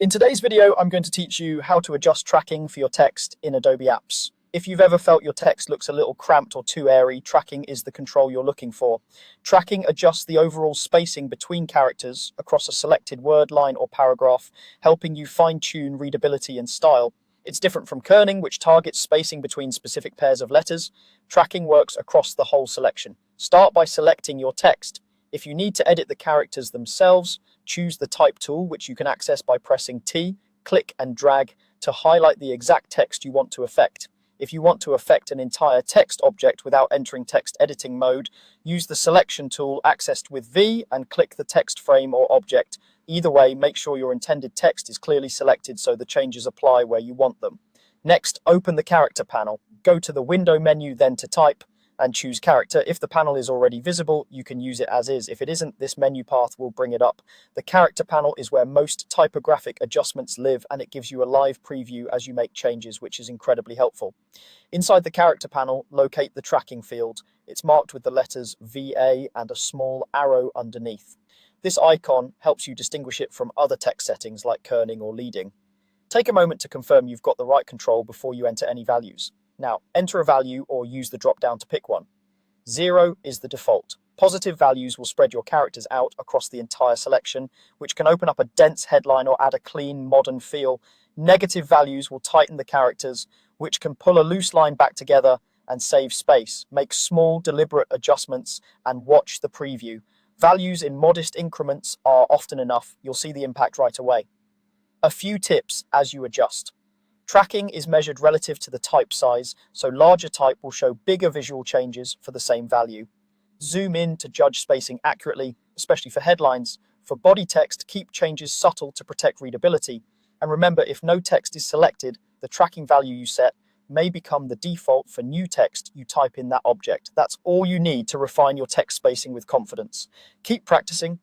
In today's video, I'm going to teach you how to adjust tracking for your text in Adobe Apps. If you've ever felt your text looks a little cramped or too airy, tracking is the control you're looking for. Tracking adjusts the overall spacing between characters across a selected word, line, or paragraph, helping you fine-tune readability and style. It's different from kerning, which targets spacing between specific pairs of letters. Tracking works across the whole selection. Start by selecting your text. If you need to edit the characters themselves, choose the Type tool, which you can access by pressing T, click and drag to highlight the exact text you want to affect. If you want to affect an entire text object without entering text editing mode, use the Selection tool accessed with V and click the text frame or object. Either way, make sure your intended text is clearly selected so the changes apply where you want them. Next, open the Character panel. Go to the Window menu, then to Type, and choose Character. If the panel is already visible, you can use it as is. If it isn't, this menu path will bring it up. The Character panel is where most typographic adjustments live, and it gives you a live preview as you make changes, which is incredibly helpful. Inside the Character panel, locate the tracking field. It's marked with the letters VA and a small arrow underneath. This icon helps you distinguish it from other text settings like kerning or leading. Take a moment to confirm you've got the right control before you enter any values. Now, enter a value or use the drop-down to pick one. 0 is the default. Positive values will spread your characters out across the entire selection, which can open up a dense headline or add a clean, modern feel. Negative values will tighten the characters, which can pull a loose line back together and save space. Make small, deliberate adjustments and watch the preview. Values in modest increments are often enough. You'll see the impact right away. A few tips as you adjust. Tracking is measured relative to the type size, so larger type will show bigger visual changes for the same value. Zoom in to judge spacing accurately, especially for headlines. For body text, keep changes subtle to protect readability. And remember, if no text is selected, the tracking value you set may become the default for new text you type in that object. That's all you need to refine your text spacing with confidence. Keep practicing.